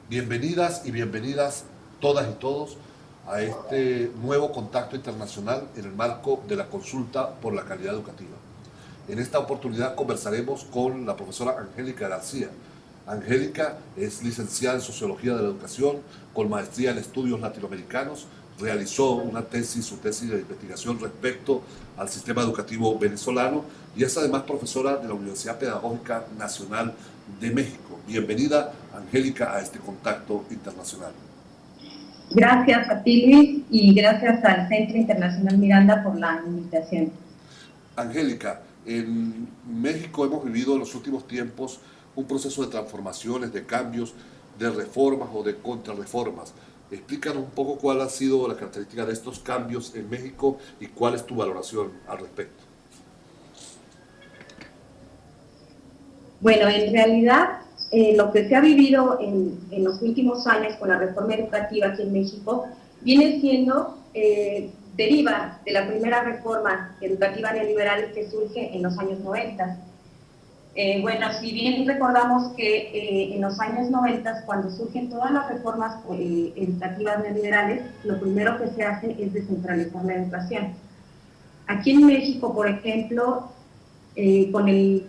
Bienvenidas y bienvenidas todas y todos a este nuevo contacto internacional en el marco de la consulta por la calidad educativa. En esta oportunidad conversaremos con la profesora Angélica García. Angélica es licenciada en Sociología de la Educación, con maestría en Estudios Latinoamericanos. Realizó su tesis de investigación respecto al sistema educativo venezolano y es además profesora de la Universidad Pedagógica Nacional de México. Bienvenida, Angélica, a este contacto internacional. Gracias a ti, Luis, y gracias al Centro Internacional Miranda por la invitación. Angélica, en México hemos vivido en los últimos tiempos un proceso de transformaciones, de cambios, de reformas o de contrarreformas. Explícanos un poco cuál ha sido la característica de estos cambios en México y cuál es tu valoración al respecto. Bueno, en realidad, lo que se ha vivido en los últimos años con la reforma educativa aquí en México viene siendo, deriva de la primera reforma educativa neoliberal que surge en los años 90. Bueno, si bien recordamos que en los años 90, cuando surgen todas las reformas educativas neoliberales, lo primero que se hace es descentralizar la educación. Aquí en México, por ejemplo, con el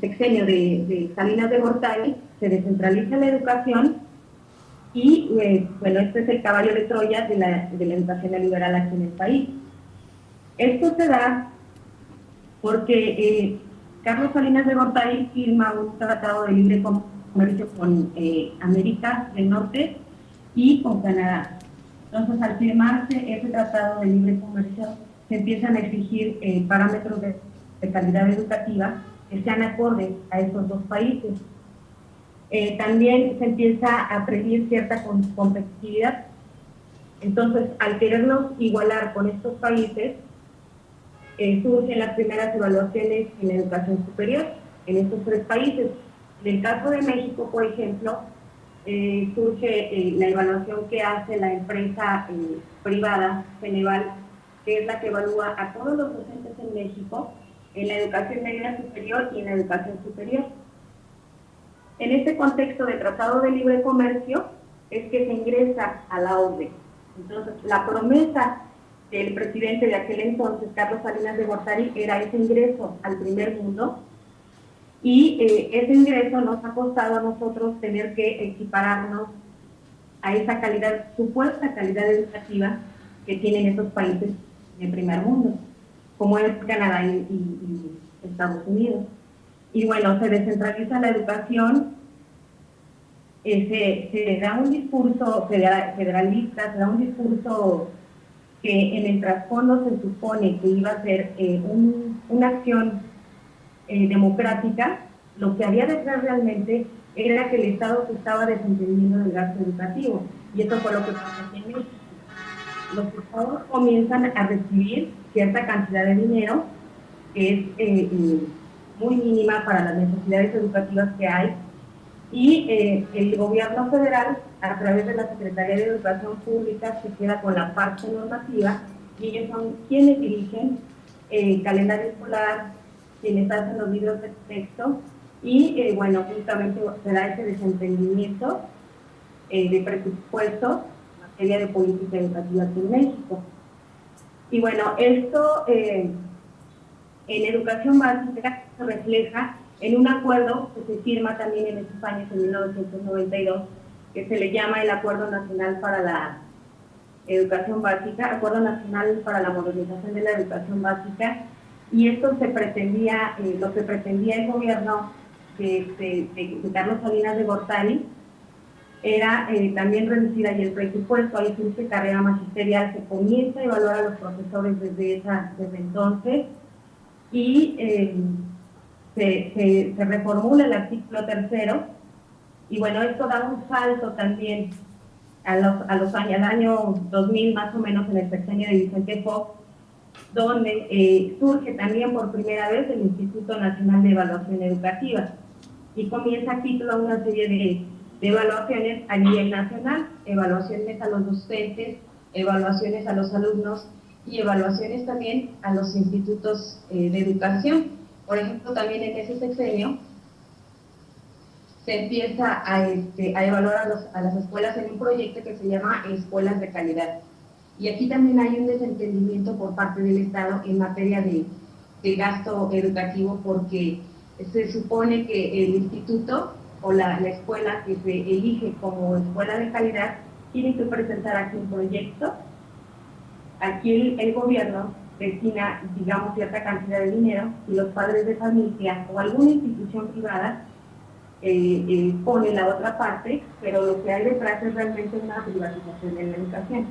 sexenio de Salinas de Gortari, se descentraliza la educación y, bueno, este es el caballo de Troya de la educación neoliberal aquí en el país. Esto se da porque Carlos Salinas de Gortari firma un tratado de libre comercio con América del Norte y con Canadá. Entonces, al firmarse ese tratado de libre comercio, se empiezan a exigir parámetros de calidad educativa que sean acordes a estos dos países. También se empieza a prever cierta competitividad. Entonces, al querernos igualar con estos países, surgen las primeras evaluaciones en la educación superior en estos tres países. En el caso de México, por ejemplo, surge la evaluación que hace la empresa privada Ceneval, que es la que evalúa a todos los docentes en México en la educación media superior y en la educación superior. En este contexto de Tratado de Libre Comercio es que se ingresa a la OCDE. Entonces, la promesa del presidente de aquel entonces, Carlos Salinas de Gortari, era ese ingreso al primer mundo, y ese ingreso nos ha costado a nosotros tener que equipararnos a esa calidad, supuesta calidad educativa que tienen esos países del primer mundo, como es Canadá y Estados Unidos. Y bueno, se descentraliza la educación, se da un discurso federalista, se da un discurso que en el trasfondo se supone que iba a ser una acción democrática. Lo que había detrás realmente era que el Estado se estaba desentendiendo del gasto educativo, y eso fue lo que pasó aquí en México. Los estados comienzan a recibir cierta cantidad de dinero que es muy mínima para las necesidades educativas que hay, y el gobierno federal, a través de la Secretaría de Educación Pública, se queda con la parte normativa, y ellos son quienes dirigen el calendario escolar, quienes hacen los libros de texto, y bueno, justamente se da ese desentendimiento de presupuesto en materia de política educativa aquí en México. Y bueno, esto en educación básica se refleja en un acuerdo que se firma también en esos años, en 1992, que se le llama el Acuerdo Nacional para la Educación Básica, Acuerdo Nacional para la Modernización de la Educación Básica, y esto se pretendía, lo que pretendía el gobierno de Carlos Salinas de Gortari era también reducir ahí el presupuesto. Ahí surge carrera magisterial, se comienza a evaluar a los profesores desde entonces, y se reformula el artículo 3, y bueno, esto da un salto también al año 2000, más o menos, en el sexenio de Vicente Fox, donde surge también por primera vez el Instituto Nacional de Evaluación Educativa, y comienza a título una serie de evaluaciones a nivel nacional, evaluaciones a los docentes, evaluaciones a los alumnos y evaluaciones también a los institutos de educación. Por ejemplo, también en ese sexenio se empieza a evaluar a las escuelas en un proyecto que se llama Escuelas de Calidad. Y aquí también hay un desentendimiento por parte del Estado en materia de gasto educativo, porque se supone que el instituto o la escuela que se elige como escuela de calidad tiene que presentar aquí un proyecto. Aquí el gobierno destina, digamos, cierta cantidad de dinero y los padres de familia o alguna institución privada pone la otra parte, pero lo que hay detrás es realmente una privatización de la educación.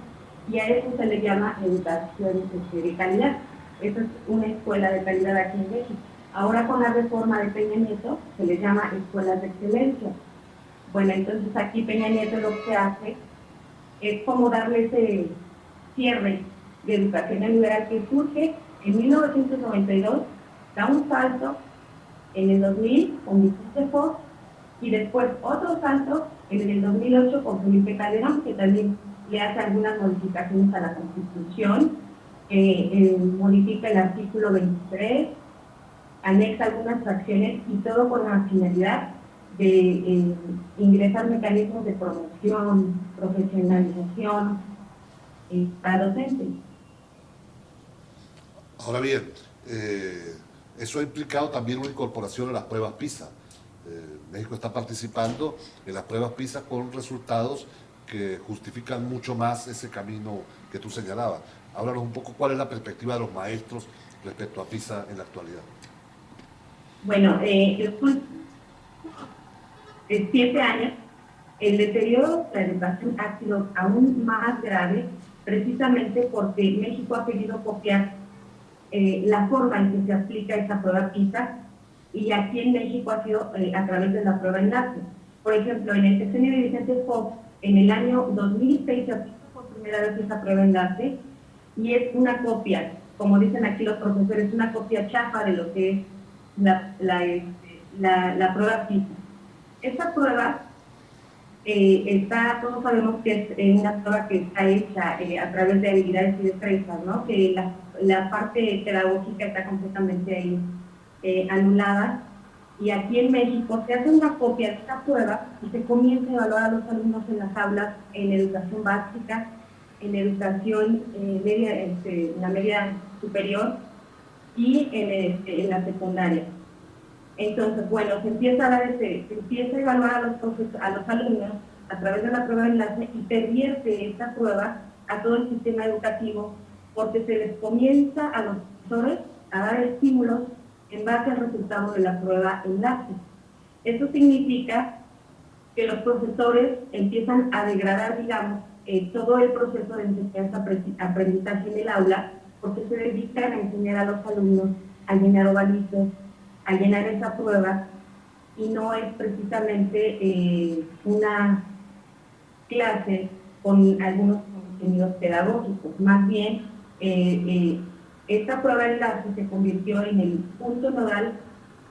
Y a eso se le llama educación de calidad. Esa es una escuela de calidad aquí en México. Ahora con la reforma de Peña Nieto se le llama escuelas de excelencia. Bueno, entonces aquí Peña Nieto lo que hace es como darle ese cierre de educación liberal que surge en 1992, da un salto en el 2000 con Vicente Fox, y después otro salto en el 2008 con Felipe Calderón, que también le hace algunas modificaciones a la Constitución, modifica el artículo 23, anexa algunas fracciones y todo con la finalidad de ingresar mecanismos de promoción, profesionalización para docentes. Ahora bien, eso ha implicado también una incorporación a las pruebas PISA. México está participando en las pruebas PISA con resultados que justifican mucho más ese camino que tú señalabas. Háblanos un poco cuál es la perspectiva de los maestros respecto a PISA en la actualidad. Bueno, después de 7 años, el deterioro de la educación ha sido aún más grave, precisamente porque México ha querido copiar la forma en que se aplica esa prueba PISA, y aquí en México ha sido a través de la prueba enlace. Por ejemplo, en el sexenio de Vicente Fox, en el año 2006 se aplicó por primera vez esa prueba enlace, y es una copia, como dicen aquí los profesores, una copia chafa de lo que es la prueba PISA. Esta prueba todos sabemos que es una prueba que está hecha a través de habilidades y destrezas, ¿no? Que la parte pedagógica está completamente ahí anulada, y aquí en México se hace una copia de esta prueba y se comienza a evaluar a los alumnos en las aulas, en educación básica, en educación media, en la media superior y en la secundaria. Entonces, bueno, se empieza a evaluar a los alumnos a través de la prueba de enlace, y pervierte esta prueba a todo el sistema educativo, porque se les comienza a los profesores a dar estímulos en base al resultado de la prueba enlace. Eso significa que los profesores empiezan a degradar, digamos, todo el proceso de enseñanza-aprendizaje en el aula, porque se dedican a enseñar a los alumnos a llenar ovalitos, a llenar esa prueba, y no es precisamente una clase con algunos contenidos pedagógicos. Más bien, esta prueba enlace se convirtió en el punto nodal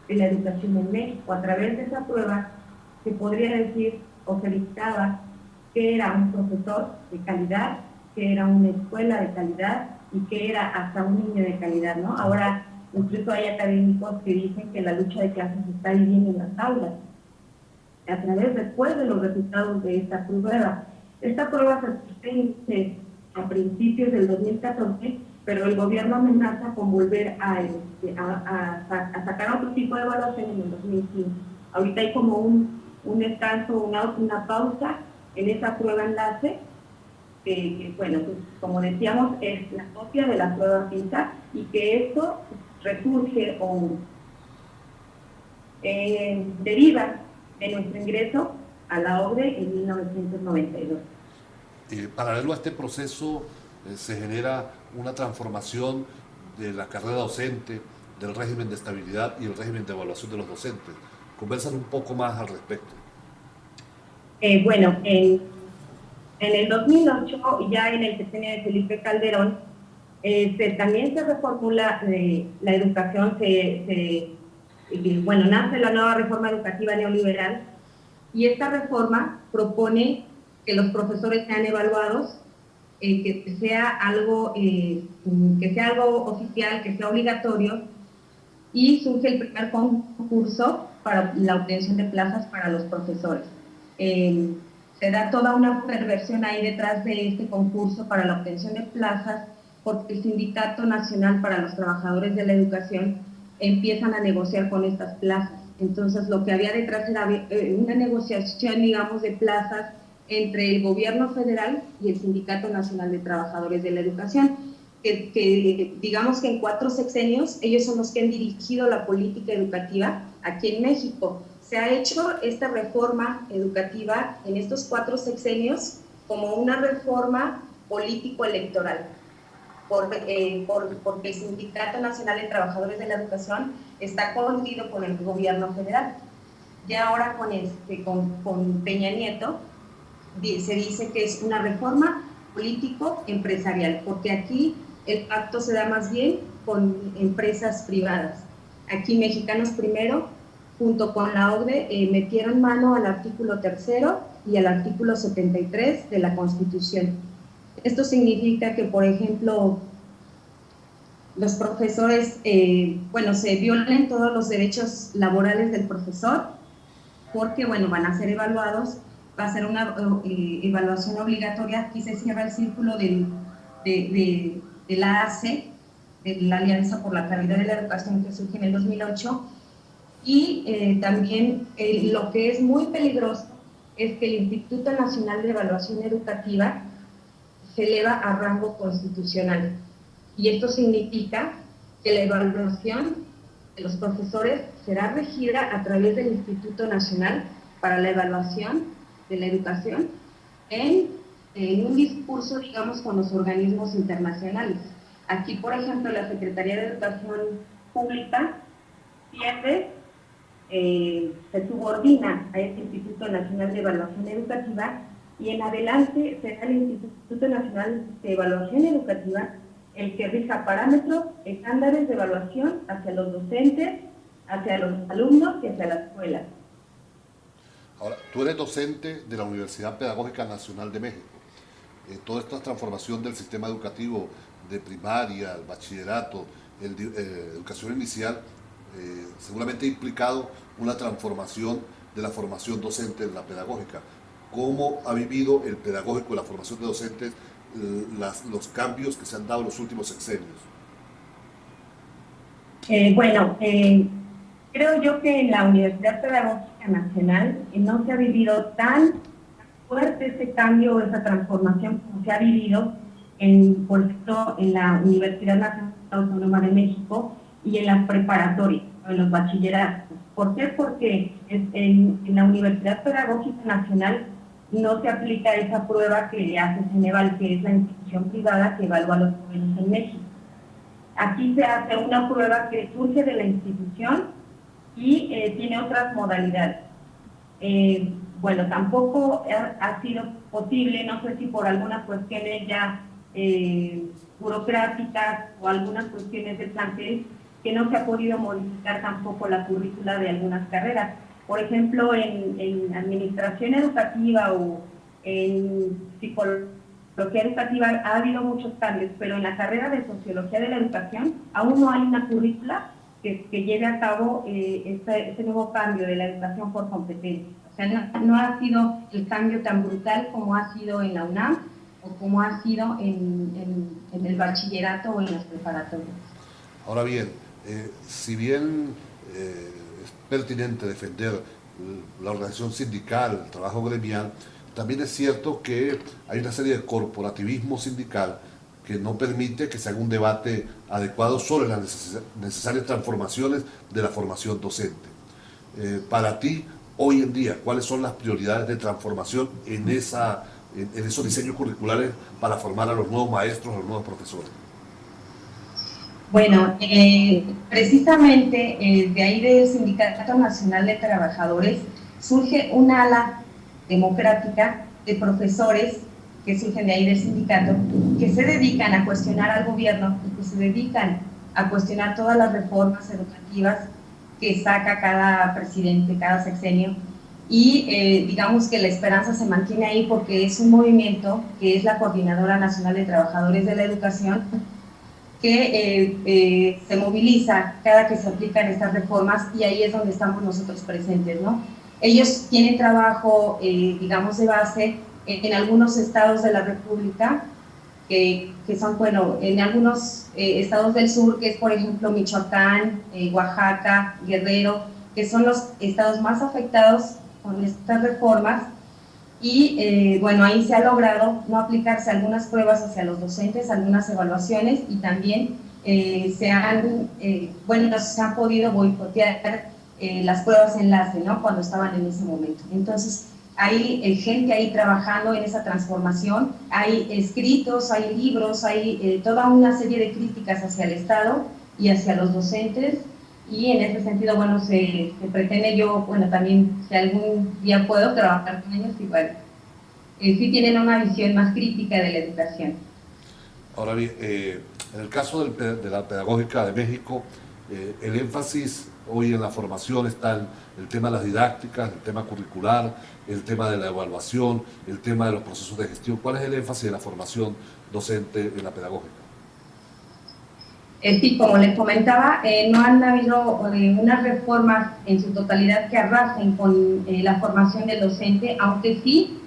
de la educación en México. A través de esa prueba se podría decir o se dictaba que era un profesor de calidad, que era una escuela de calidad y que era hasta un niño de calidad, ¿no? Ahora incluso hay académicos que dicen que la lucha de clases se está viviendo en las aulas a través después de los resultados de esta prueba. Esta prueba se a principios del 2014, pero el gobierno amenaza con volver a sacar otro tipo de evaluación en el 2015. Ahorita hay como un descanso, una pausa en esa prueba enlace, que bueno, pues, como decíamos, es la copia de la prueba PISA, y que esto resurge o deriva de nuestro ingreso a la OCDE en 1992. Paralelo a este proceso se genera una transformación de la carrera docente, del régimen de estabilidad y el régimen de evaluación de los docentes. Conversan un poco más al respecto. Bueno, en el 2008, ya en el sexenio de Felipe Calderón, también se reformula la educación, bueno, nace la nueva reforma educativa neoliberal, y esta reforma propone que los profesores sean evaluados, que sea algo oficial, que sea obligatorio, y surge el primer concurso para la obtención de plazas para los profesores. Se da toda una perversión ahí detrás de este concurso para la obtención de plazas, porque el Sindicato Nacional para los Trabajadores de la Educación empiezan a negociar con estas plazas. Entonces, lo que había detrás era una negociación, digamos, de plazas entre el gobierno federal y el Sindicato Nacional de Trabajadores de la Educación, que digamos que en 4 sexenios ellos son los que han dirigido la política educativa aquí en México. Se ha hecho esta reforma educativa en estos 4 sexenios como una reforma político-electoral, porque el Sindicato Nacional de Trabajadores de la Educación está coludido con el gobierno federal. Ya ahora con Peña Nieto se dice que es una reforma político-empresarial, porque aquí el pacto se da más bien con empresas privadas. Aquí Mexicanos Primero, junto con la OCDE, metieron mano al artículo 3º y al artículo 73 de la Constitución. Esto significa que, por ejemplo, los profesores, se violen todos los derechos laborales del profesor, porque, van a ser evaluados, va a ser una evaluación obligatoria. Aquí se cierra el círculo de la ACE, de la Alianza por la Calidad de la Educación, que surge en el 2008, y también lo que es muy peligroso es que el Instituto Nacional de Evaluación Educativa se eleva a rango constitucional, y esto significa que la evaluación de los profesores será regida a través del Instituto Nacional para la Evaluación de la Educación en un discurso, digamos, con los organismos internacionales. Aquí, por ejemplo, la Secretaría de Educación Pública se subordina a este Instituto Nacional de Evaluación Educativa, y en adelante será el Instituto Nacional de Evaluación Educativa el que rija parámetros, estándares de evaluación hacia los docentes, hacia los alumnos y hacia la escuela. Ahora, tú eres docente de la Universidad Pedagógica Nacional de México. Toda esta transformación del sistema educativo de primaria, el bachillerato, educación inicial, seguramente ha implicado una transformación de la formación docente en la pedagógica. ¿Cómo ha vivido el pedagógico y la formación de docentes los cambios que se han dado en los últimos sexenios? Creo yo que en la Universidad Pedagógica Nacional no se ha vivido tan fuerte ese cambio, esa transformación como se ha vivido, por ejemplo, en la Universidad Nacional Autónoma de México y en las preparatorias, en los bachilleratos. ¿Por qué? Porque en la Universidad Pedagógica Nacional no se aplica esa prueba que le hace Ceneval, que es la institución privada que evalúa a los jóvenes en México. Aquí se hace una prueba que surge de la institución y tiene otras modalidades. Tampoco ha sido posible, no sé si por algunas cuestiones ya burocráticas o algunas cuestiones del plantel, que no se ha podido modificar tampoco la currícula de algunas carreras. Por ejemplo, en administración educativa o en psicología educativa ha habido muchos cambios, pero en la carrera de sociología de la educación aún no hay una currícula que lleve a cabo este nuevo cambio de la educación por competencia. O sea, no ha sido el cambio tan brutal como ha sido en la UNAM o como ha sido en el bachillerato o en las preparatorias. Ahora bien, si bien es pertinente defender la organización sindical, el trabajo gremial, también es cierto que hay una serie de corporativismo sindical que no permite que se haga un debate adecuado sobre las necesarias transformaciones de la formación docente. Para ti, hoy en día, ¿cuáles son las prioridades de transformación en esos diseños curriculares para formar a los nuevos maestros, a los nuevos profesores? Precisamente de ahí del Sindicato Nacional de Trabajadores surge una ala democrática de profesores que surgen de ahí del sindicato, que se dedican a cuestionar al gobierno y que se dedican a cuestionar todas las reformas educativas que saca cada presidente, cada sexenio, y digamos que la esperanza se mantiene ahí porque es un movimiento que es la Coordinadora Nacional de Trabajadores de la Educación, que se moviliza cada que se aplican estas reformas, y ahí es donde estamos nosotros presentes, ¿no? Ellos tienen trabajo, digamos, de base en algunos estados de la República, que son, bueno, en algunos estados del sur, que es por ejemplo Michoacán, Oaxaca, Guerrero, que son los estados más afectados con estas reformas. Y bueno, ahí se ha logrado no aplicarse algunas pruebas hacia los docentes, algunas evaluaciones, y también bueno, se han podido boicotear las pruebas enlace, ¿no? Cuando estaban en ese momento. Entonces, hay gente ahí trabajando en esa transformación, hay escritos, hay libros, hay toda una serie de críticas hacia el Estado y hacia los docentes, y en ese sentido, bueno, se pretende, yo, bueno, también, si algún día puedo trabajar con ellos, igual, sí tienen una visión más crítica de la educación. Ahora bien, en el caso de la Pedagógica de México, el énfasis hoy en la formación está en el tema de las didácticas, el tema curricular, el tema de la evaluación, el tema de los procesos de gestión. ¿Cuál es el énfasis de la formación docente en la pedagógica? Sí, como les comentaba, no han habido unas reformas en su totalidad que arrasen con la formación del docente, aunque sí,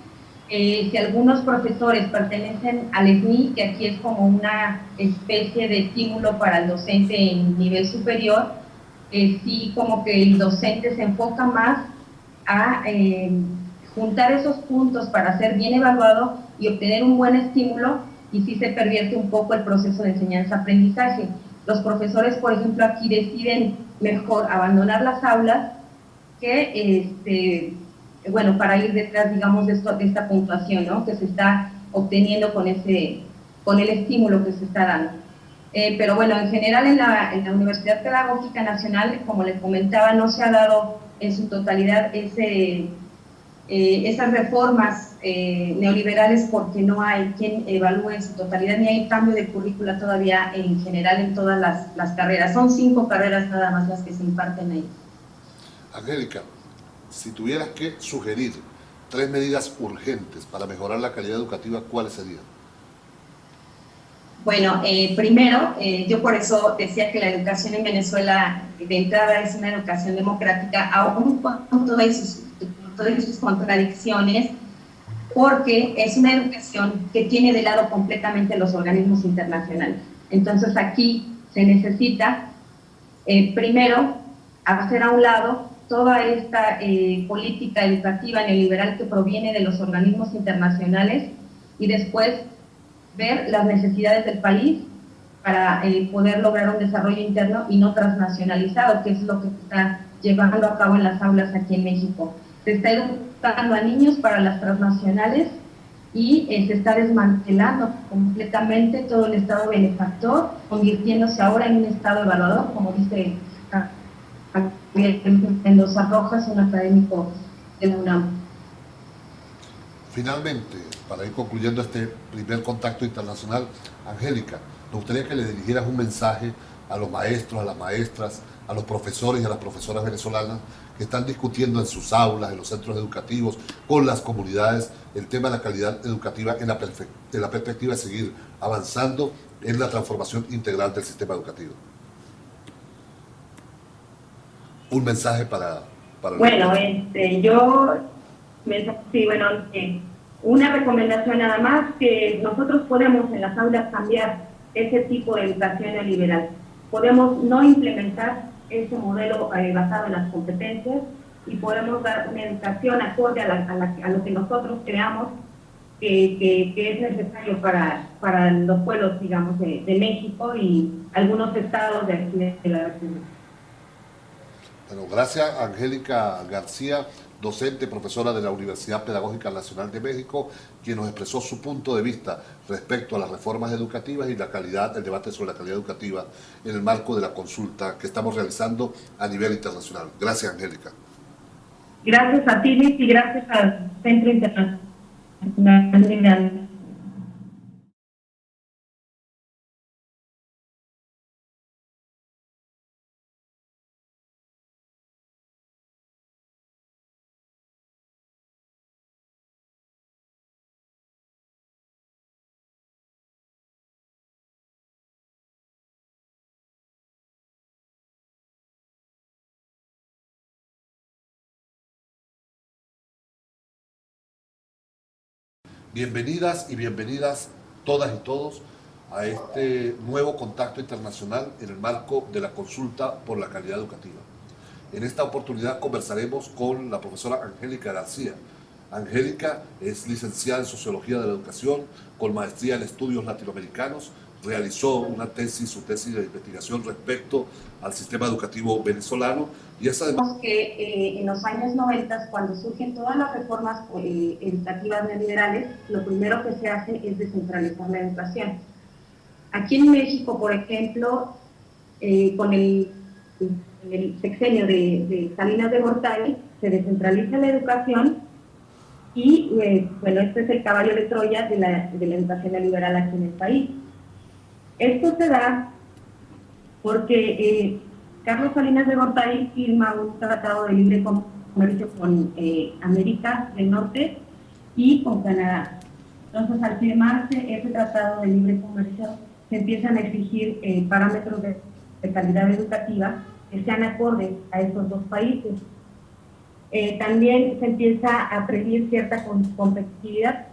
si algunos profesores pertenecen al ESNI, que aquí es como una especie de estímulo para el docente en nivel superior, sí, como que el docente se enfoca más a juntar esos puntos para ser bien evaluado y obtener un buen estímulo, y sí se pervierte un poco el proceso de enseñanza-aprendizaje. Los profesores, por ejemplo, aquí deciden mejor abandonar las aulas que, bueno, para ir detrás, digamos, de esta puntuación, ¿no?, que se está obteniendo con el estímulo que se está dando. Pero bueno, en general en la Universidad Pedagógica Nacional, como les comentaba, no se ha dado en su totalidad esas reformas neoliberales, porque no hay quien evalúe en su totalidad, ni hay cambio de currícula todavía en general en todas las carreras. Son 5 carreras nada más las que se imparten ahí. Angélica, si tuvieras que sugerir 3 medidas urgentes para mejorar la calidad educativa, ¿cuáles serían? Bueno, primero, yo por eso decía que la educación en Venezuela de entrada es una educación democrática, aún con todas sus contradicciones, porque es una educación que tiene de lado completamente los organismos internacionales. Entonces aquí se necesita, primero, hacer a un lado toda esta política educativa neoliberal que proviene de los organismos internacionales, y después ver las necesidades del país para poder lograr un desarrollo interno y no transnacionalizado, que es lo que se está llevando a cabo en las aulas aquí en México. Se está educando a niños para las transnacionales, y se está desmantelando completamente todo el Estado benefactor, convirtiéndose ahora en un Estado evaluador, como dice Javier Mendoza Rojas, un académico de la UNAM. Finalmente, para ir concluyendo este primer contacto internacional, Angélica, nos gustaría que le dirigieras un mensaje a los maestros, a las maestras, a los profesores y a las profesoras venezolanas que están discutiendo en sus aulas, en los centros educativos, con las comunidades, el tema de la calidad educativa en la perspectiva de seguir avanzando en la transformación integral del sistema educativo. Un mensaje para la Bueno, audiencia. sí, bueno, una recomendación nada más, que nosotros podemos en las aulas cambiar ese tipo de educación neoliberal. Podemos no implementar ese modelo basado en las competencias, y podemos dar una educación acorde a lo que nosotros creamos que es necesario para los pueblos, digamos, de México y algunos estados de aquí de la República. Bueno, gracias Angélica García, docente, profesora de la Universidad Pedagógica Nacional de México, quien nos expresó su punto de vista respecto a las reformas educativas y la calidad, el debate sobre la calidad educativa en el marco de la consulta que estamos realizando a nivel internacional. Gracias, Angélica. Gracias a ti, Liz, y gracias al Centro Internacional de Bienvenidas y bienvenidas todas y todos a este nuevo contacto internacional en el marco de la consulta por la calidad educativa. En esta oportunidad conversaremos con la profesora Angélica García. Angélica es licenciada en Sociología de la Educación, con maestría en Estudios Latinoamericanos. Realizó su tesis de investigación respecto al sistema educativo venezolano y es además que en los años 90, cuando surgen todas las reformas educativas neoliberales, lo primero que se hace es descentralizar la educación. Aquí en México, por ejemplo, con el sexenio de Salinas de Gortari, se descentraliza la educación y, bueno, este es el caballo de Troya de la educación neoliberal aquí en el país. Esto se da porque Carlos Salinas de Gortari firma un tratado de libre comercio con América del Norte y con Canadá. Entonces, al firmarse ese tratado de libre comercio, se empiezan a exigir parámetros de calidad educativa que sean acordes a estos dos países. También se empieza a prever cierta competitividad.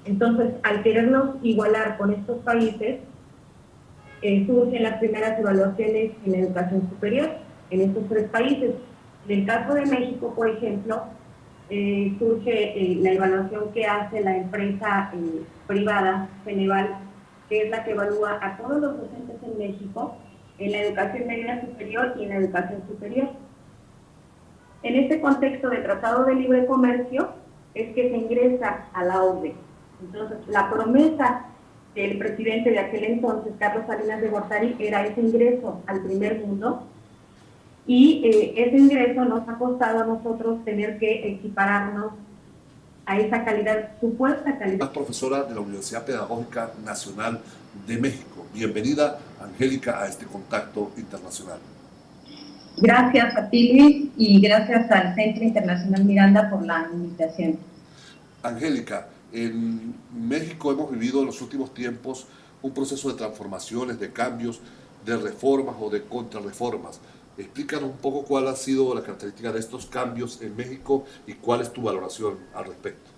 Entonces, al querernos igualar con estos países, surgen las primeras evaluaciones en la educación superior en estos tres países. En el caso de México, por ejemplo, surge la evaluación que hace la empresa privada Ceneval, que es la que evalúa a todos los docentes en México en la educación media superior y en la educación superior. En este contexto de Tratado de Libre Comercio es que se ingresa a la OCDE. Entonces, la promesa del presidente de aquel entonces, Carlos Salinas de Gortari, era ese ingreso al primer mundo, y ese ingreso nos ha costado a nosotros tener que equipararnos a esa calidad, supuesta calidad. Es profesora de la Universidad Pedagógica Nacional de México. Bienvenida, Angélica, a este contacto internacional. Gracias a ti, Luis, y gracias al Centro Internacional Miranda por la invitación. Angélica, en México hemos vivido en los últimos tiempos un proceso de transformaciones, de cambios, de reformas o de contrarreformas. Explícanos un poco cuál ha sido la característica de estos cambios en México y cuál es tu valoración al respecto.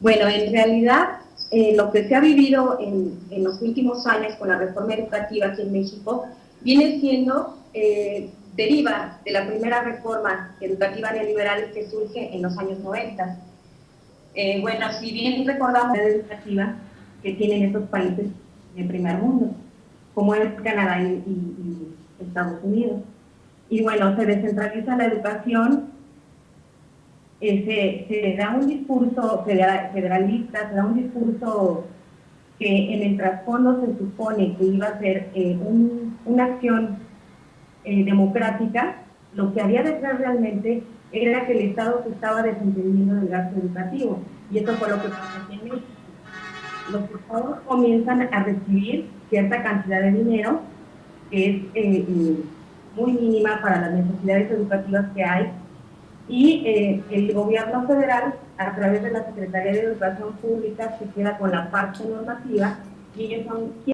Bueno, en realidad lo que se ha vivido en los últimos años con la reforma educativa aquí en México viene siendo deriva de la primera reforma educativa neoliberal que surge en los años 90. Bueno, si bien recordamos la educativa que tienen estos países del primer mundo, como es Canadá y Estados Unidos. Y bueno, se descentraliza la educación, se da un discurso federalista, se da un discurso que en el trasfondo se supone que iba a ser una acción democrática. Lo que había detrás realmente era que el Estado se estaba desentendiendo del gasto educativo, y eso fue lo que pasó aquí en México. Los estados comienzan a recibir cierta cantidad de dinero, que es muy mínima para las necesidades educativas que hay, y el gobierno federal, a través de la Secretaría de Educación Pública, se queda con la parte normativa, y ellos son